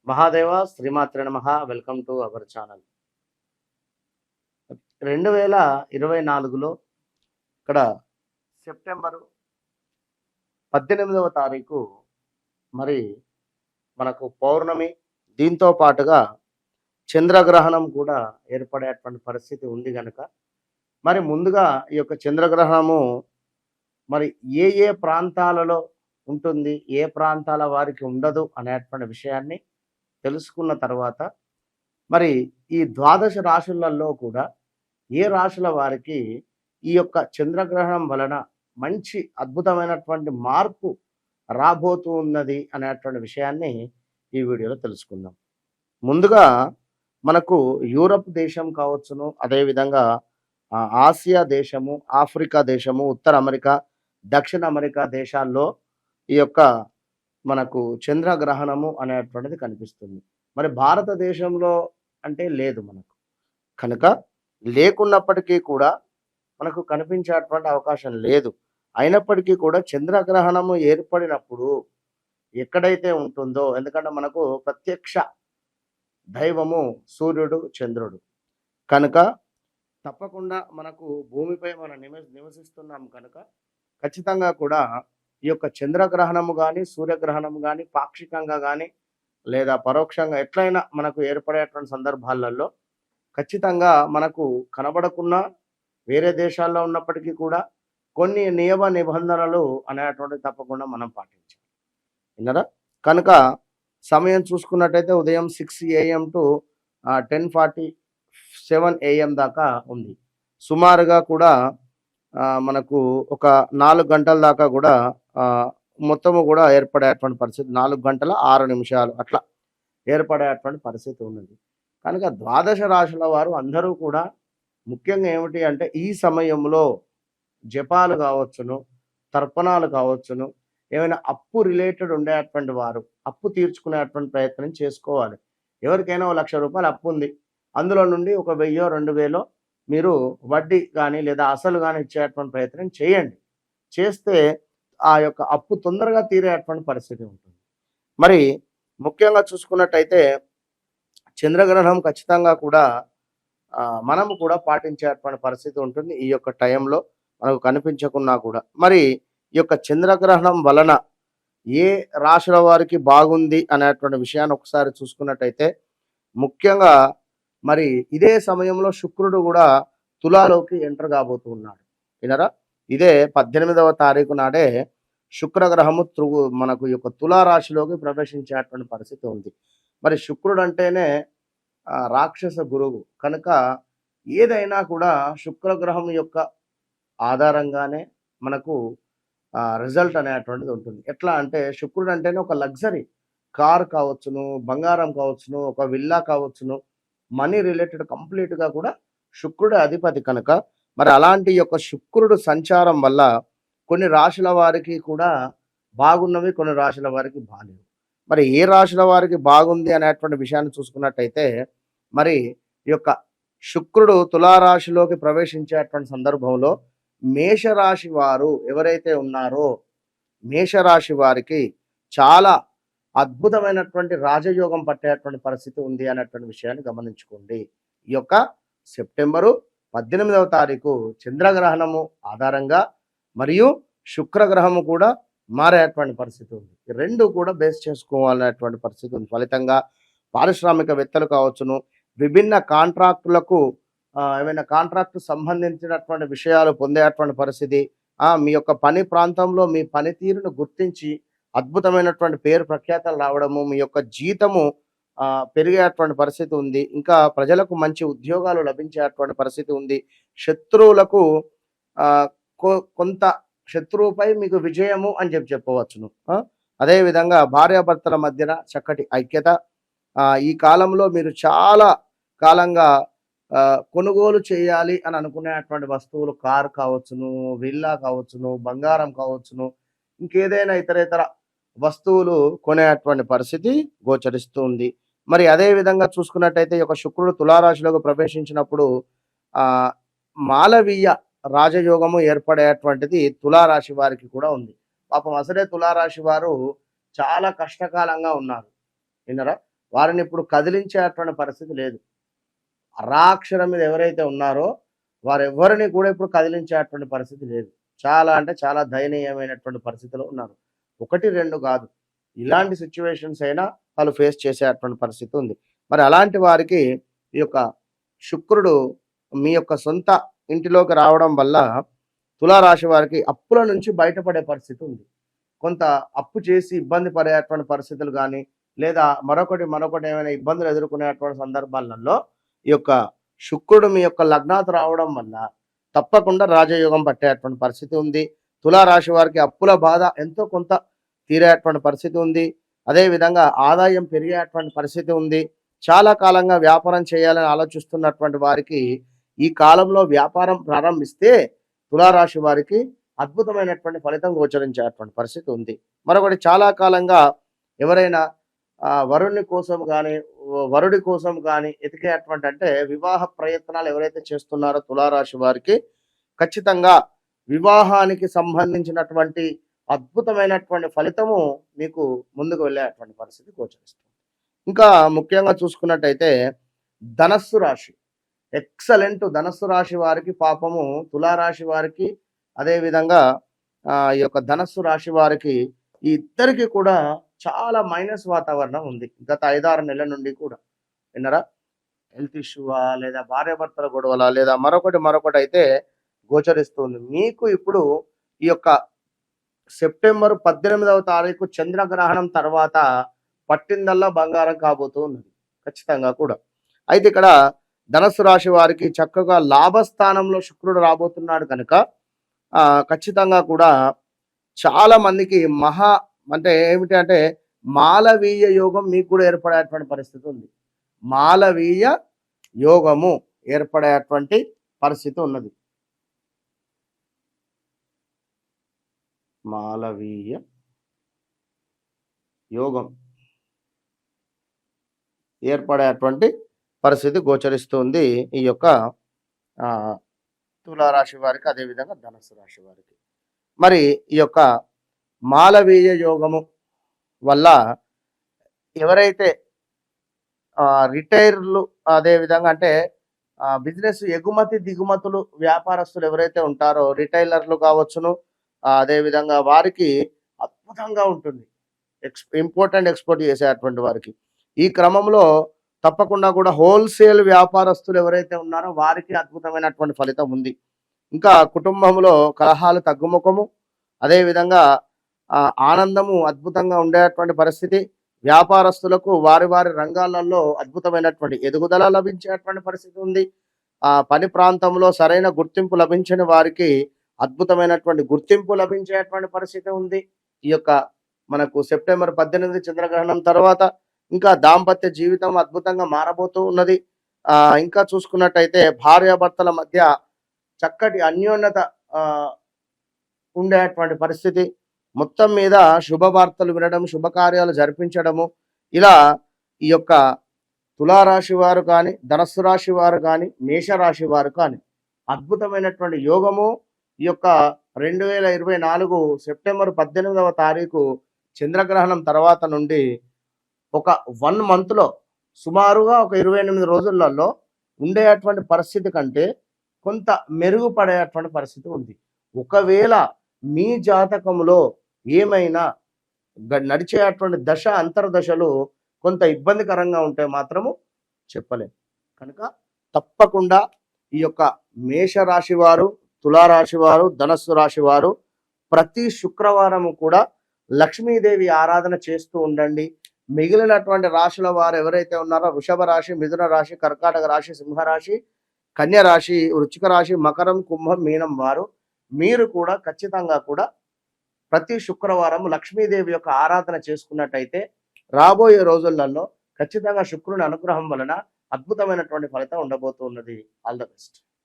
మహాదేవ శ్రీమాత్రే నమః. Welcome to our channel. 2024లో ఇక్కడ సెప్టెంబరు 18వ తారీఖు మరి మనకు పౌర్ణమి, దీంతో పాటుగా చంద్రగ్రహణం కూడా ఏర్పడేటువంటి పరిస్థితి ఉంది గనక మరి ముందుగా ఈ యొక్క చంద్రగ్రహణము మరి ఏ ప్రాంతాలలో ఉంటుంది, ఏ ప్రాంతాల వారికి ఉండదు అనేటువంటి విషయాన్ని తెలుసుకున్న తర్వాత మరి ఈ ద్వాదశ రాశులలో కూడా ఏ రాశుల వారికి ఈ యొక్క చంద్రగ్రహణం వలన మంచి అద్భుతమైనటువంటి మార్పు రాబోతూ ఉన్నది అనేటువంటి విషయాన్ని ఈ వీడియోలో తెలుసుకుందాం. ముందుగా మనకు యూరప్ దేశం కావచ్చును, అదేవిధంగా ఆసియా దేశము, ఆఫ్రికా దేశము, ఉత్తర అమెరికా, దక్షిణ అమెరికా దేశాల్లో ఈ యొక్క మనకు చంద్రగ్రహణము అనేటువంటిది కనిపిస్తుంది. మరి భారతదేశంలో అంటే లేదు మనకు, కనుక లేకున్నప్పటికీ కూడా మనకు కనిపించేటువంటి అవకాశం లేదు. అయినప్పటికీ కూడా చంద్రగ్రహణము ఏర్పడినప్పుడు ఎక్కడైతే ఉంటుందో, ఎందుకంటే మనకు ప్రత్యక్ష దైవము సూర్యుడు, చంద్రుడు, కనుక తప్పకుండా మనకు భూమిపై మనం నివసిస్తున్నాం కనుక ఖచ్చితంగా కూడా ఈ యొక్క చంద్రగ్రహణము కానీ, సూర్యగ్రహణము కానీ పాక్షికంగా కానీ లేదా పరోక్షంగా ఎట్లయినా మనకు ఏర్పడేటువంటి సందర్భాలలో ఖచ్చితంగా మనకు కనబడకున్నా వేరే దేశాల్లో ఉన్నప్పటికీ కూడా కొన్ని నియమ నిబంధనలు అనేటువంటివి తప్పకుండా మనం పాటించాలి. విన్నారా? కనుక సమయం చూసుకున్నట్టయితే ఉదయం 6 AM టు 10:47 AM దాకా ఉంది. సుమారుగా కూడా మనకు ఒక 4 గంటల దాకా కూడా మొత్తము కూడా ఏర్పడేటువంటి పరిస్థితి, 4 గంటల 6 నిమిషాలు అట్లా ఏర్పడేటువంటి పరిస్థితి ఉన్నది. కనుక ద్వాదశ రాశుల వారు అందరూ కూడా ముఖ్యంగా ఏమిటి అంటే ఈ సమయంలో జపాలు కావచ్చును, తర్పణాలు కావచ్చును, ఏమైనా అప్పు రిలేటెడ్ ఉండేటువంటి వారు అప్పు తీర్చుకునేటువంటి ప్రయత్నం చేసుకోవాలి. ఎవరికైనా ₹1,00,000 అప్పు ఉంది, అందులో నుండి ఒక 1000 2000 మీరు వడ్డీ కానీ లేదా అసలు కానీ ఇచ్చేటువంటి ప్రయత్నం చేయండి. చేస్తే ఆ యొక్క అప్పు తొందరగా తీరేటువంటి పరిస్థితి ఉంటుంది. మరి ముఖ్యంగా చూసుకున్నట్టయితే చంద్రగ్రహణం ఖచ్చితంగా కూడా మనము కూడా పాటించేటువంటి పరిస్థితి ఉంటుంది ఈ యొక్క టైంలో, మనకు కనిపించకున్నా కూడా. మరి ఈ యొక్క చంద్రగ్రహణం వలన ఏ రాశుల వారికి బాగుంది అనేటువంటి విషయాన్ని ఒకసారి చూసుకున్నట్టయితే ముఖ్యంగా మరి ఇదే సమయంలో శుక్రుడు కూడా తులాలోకి ఎంటర్ కాబోతూ ఉన్నాడు. వినరా? ఇదే 18వ తారీఖు నాడే శుక్రగ్రహము మనకు ఈ యొక్క తులారాశిలోకి ప్రవేశించేటువంటి పరిస్థితి ఉంది. మరి శుక్రుడు అంటేనే రాక్షస గురువు, కనుక ఏదైనా కూడా శుక్రగ్రహం యొక్క ఆధారంగానే మనకు రిజల్ట్ అనేటువంటిది ఉంటుంది. ఎట్లా అంటే శుక్రుడు అంటేనే ఒక లగ్జరీ, కార్ కావచ్చును, బంగారం కావచ్చును, ఒక విల్లా కావచ్చును, మనీ రిలేటెడ్ కంప్లీట్గా కూడా శుక్రుడే అధిపతి. కనుక మరి అలాంటి యొక్క శుక్రుడు సంచారం వల్ల కొన్ని రాశుల వారికి కూడా బాగున్నవి, కొన్ని రాశుల వారికి బాగాలేవు. మరి ఏ రాశుల వారికి బాగుంది అనేటువంటి విషయాన్ని చూసుకున్నట్టయితే మరి ఈ యొక్క శుక్రుడు తులారాశిలోకి ప్రవేశించేటువంటి సందర్భంలో మేషరాశి వారు ఎవరైతే ఉన్నారో మేషరాశి వారికి చాలా అద్భుతమైనటువంటి రాజయోగం పట్టేటువంటి పరిస్థితి ఉంది అనేటువంటి విషయాన్ని గమనించుకోండి. ఈ యొక్క సెప్టెంబరు 18వ తారీఖు చంద్రగ్రహణము ఆధారంగా మరియు శుక్రగ్రహము కూడా మారేటువంటి పరిస్థితి ఉంది. ఈ రెండు కూడా బేస్ చేసుకోవాలనేటువంటి పరిస్థితి ఉంది. ఫలితంగా పారిశ్రామికవేత్తలు కావచ్చును, విభిన్న కాంట్రాక్టులకు ఏమైనా కాంట్రాక్టు సంబంధించినటువంటి విషయాలు పొందేటువంటి పరిస్థితి, మీ యొక్క పని ప్రాంతంలో మీ పనితీరును గుర్తించి అద్భుతమైనటువంటి పేరు ప్రఖ్యాతలు రావడము, మీ యొక్క జీతము పెరిగేటువంటి పరిస్థితి ఉంది. ఇంకా ప్రజలకు మంచి ఉద్యోగాలు లభించేటువంటి పరిస్థితి ఉంది. శత్రువులకు కొంత శత్రువుపై మీకు విజయము అని చెప్పవచ్చును. అదేవిధంగా భార్యాభర్తల మధ్యన చక్కటి ఐక్యత. ఈ కాలంలో మీరు చాలా కాలంగా కొనుగోలు చేయాలి అని అనుకునేటువంటి వస్తువులు, కార్ కావచ్చును, విల్లా కావచ్చును, బంగారం కావచ్చును, ఇంకేదైనా ఇతరేతర వస్తువులు కొనేటువంటి పరిస్థితి గోచరిస్తుంది. మరి అదే విధంగా చూసుకున్నట్టయితే ఒక శుక్రుడు తులారాశిలోకి ప్రవేశించినప్పుడు మాలవీయ రాజయోగము ఏర్పడేటువంటిది తులారాశి వారికి కూడా ఉంది. పాపం అసలే తులారాశి వారు చాలా కష్టకాలంగా ఉన్నారు. విన్నరా? వారిని ఇప్పుడు కదిలించేటువంటి పరిస్థితి లేదు. అరాక్షరం మీద ఎవరైతే ఉన్నారో వారెవ్వరిని కూడా ఇప్పుడు కదిలించేటువంటి పరిస్థితి లేదు. చాలా అంటే చాలా దయనీయమైనటువంటి పరిస్థితిలో ఉన్నారు. 1, 2 కాదు. ఇలాంటి సిట్యుయేషన్స్ అయినా వాళ్ళు ఫేస్ చేసేటువంటి పరిస్థితి ఉంది. మరి అలాంటి వారికి ఈ యొక్క శుక్రుడు మీ యొక్క సొంత ఇంటిలోకి రావడం వల్ల తులారాశి వారికి అప్పుల నుంచి బయటపడే పరిస్థితి ఉంది. కొంత అప్పు చేసి ఇబ్బంది పడేటువంటి పరిస్థితులు గానీ, లేదా మరొకటి ఏమైనా ఇబ్బందులు ఎదుర్కొనేటువంటి సందర్భాలలో ఈ యొక్క శుక్రుడు మీ యొక్క లగ్నాత్ రావడం వల్ల తప్పకుండా రాజయోగం పట్టేటువంటి పరిస్థితి ఉంది. తులారాశి వారికి అప్పుల బాధ ఎంతో కొంత తీరేటువంటి పరిస్థితి ఉంది. అదేవిధంగా ఆదాయం పెరిగేటువంటి పరిస్థితి ఉంది. చాలా కాలంగా వ్యాపారం చేయాలని ఆలోచిస్తున్నటువంటి వారికి ఈ కాలంలో వ్యాపారం ప్రారంభిస్తే తులారాశి వారికి అద్భుతమైనటువంటి ఫలితం గోచరించేటువంటి పరిస్థితి ఉంది. మరొకటి చాలా కాలంగా ఎవరైనా వరుణ్ణి కోసం కానీ వరుడి కోసం కానీ ఎతికేటువంటి అంటే వివాహ ప్రయత్నాలు ఎవరైతే చేస్తున్నారో తులారాశి వారికి ఖచ్చితంగా వివాహానికి సంబంధించినటువంటి అద్భుతమైనటువంటి ఫలితము మీకు ముందుకు వెళ్ళేటువంటి పరిస్థితి గోచరిస్తుంది. ఇంకా ముఖ్యంగా చూసుకున్నట్టయితే ధనస్సు రాశి ఎక్సలెంట్. ధనస్సు రాశి వారికి పాపము తులారాశి వారికి అదేవిధంగా ఈ యొక్క ధనస్సు రాశి వారికి ఈ ఇద్దరికి కూడా చాలా మైనస్ వాతావరణం ఉంది గత 5-6 నెలల నుండి కూడా. విన్నారా? హెల్త్ ఇష్యూవా, లేదా భార్యాభర్తల గొడవలా, లేదా మరొకటి అయితే గోచరిస్తుంది. మీకు ఇప్పుడు ఈ యొక్క సెప్టెంబర్ 18వ తారీఖు చంద్రగ్రహణం తర్వాత పట్టిందల్లా బంగారం కాబోతూ ఉన్నది ఖచ్చితంగా కూడా. అయితే ఇక్కడ ధనస్సు రాశి వారికి చక్కగా లాభస్థానంలో శుక్రుడు రాబోతున్నాడు కనుక ఖచ్చితంగా కూడా చాలా మందికి అంటే ఏమిటి అంటే మాలవీయ యోగం మీకు కూడా ఏర్పడేటువంటి పరిస్థితి ఉంది. మాలవీయ యోగము ఏర్పడేటువంటి పరిస్థితి ఉన్నది. మాలవీయ యోగం ఏర్పడేటువంటి పరిస్థితి గోచరిస్తుంది ఈ యొక్క తులారాశి వారికి, అదేవిధంగా ధనుస్సు రాశి వారికి. మరి ఈ యొక్క మాలవీయ యోగము వల్ల ఎవరైతే రిటైర్లు, అదేవిధంగా అంటే బిజినెస్ ఎగుమతి దిగుమతులు వ్యాపారస్తులు ఎవరైతే ఉంటారో రిటైలర్లు కావచ్చును, అదేవిధంగా వారికి అద్భుతంగా ఉంటుంది. ఇంపోర్ట్ ఎక్స్పోర్ట్ చేసేటువంటి వారికి ఈ క్రమంలో తప్పకుండా కూడా హోల్సేల్ వ్యాపారస్తులు ఎవరైతే ఉన్నారో వారికి అద్భుతమైనటువంటి ఫలితం ఉంది. ఇంకా కుటుంబంలో కలహాలు తగ్గుముఖము, అదేవిధంగా ఆనందము అద్భుతంగా ఉండేటువంటి పరిస్థితి. వ్యాపారస్తులకు వారి రంగాలలో అద్భుతమైనటువంటి ఎదుగుదల లభించేటువంటి పరిస్థితి ఉంది. పని ప్రాంతంలో సరైన గుర్తింపు లభించని వారికి అద్భుతమైనటువంటి గుర్తింపు లభించేటువంటి పరిస్థితి ఉంది. ఈ యొక్క మనకు సెప్టెంబర్ 18 చంద్రగ్రహణం తర్వాత ఇంకా దాంపత్య జీవితం అద్భుతంగా మారబోతూ ఉన్నది. ఇంకా చూసుకున్నట్టయితే భార్యాభర్తల మధ్య చక్కటి అన్యోన్యత ఉండేటువంటి పరిస్థితి. మొత్తం మీద శుభవార్తలు వినడం, శుభకార్యాలు జరిపించడము, ఇలా ఈ యొక్క తులారాశి వారు కానీ, ధనస్సు రాశి వారు కానీ, మేషరాశి వారు కానీ అద్భుతమైనటువంటి యోగము ఈ యొక్క 2024 సెప్టెంబర్ 18వ తారీఖు చంద్రగ్రహణం తర్వాత నుండి ఒక 1 మంత్లో సుమారుగా ఒక 28 రోజులలో ఉండేటువంటి పరిస్థితి కంటే కొంత మెరుగుపడేటువంటి పరిస్థితి ఉంది. ఒకవేళ మీ జాతకంలో ఏమైనా నడిచేటువంటి దశ అంతర్దశలు కొంత ఇబ్బందికరంగా ఉంటే మాత్రము చెప్పలేం. కనుక తప్పకుండా ఈ యొక్క మేషరాశి వారు, తులారాశి వారు, ధనస్సు రాశి వారు ప్రతి శుక్రవారము కూడా లక్ష్మీదేవి ఆరాధన చేస్తూ ఉండండి. మిగిలినటువంటి రాశుల వారు ఎవరైతే ఉన్నారో వృషభ రాశి, మిథున రాశి, కర్కాటక రాశి, సింహరాశి, కన్య రాశి, వృశ్చిక రాశి, మకరం, కుంభం, మీనం వారు మీరు కూడా ఖచ్చితంగా కూడా ప్రతి శుక్రవారం లక్ష్మీదేవి యొక్క ఆరాధన చేసుకున్నట్టయితే రాబోయే రోజులలో ఖచ్చితంగా శుక్రుని అనుగ్రహం వలన అద్భుతమైనటువంటి ఫలితం ఉండబోతున్నది. All the best.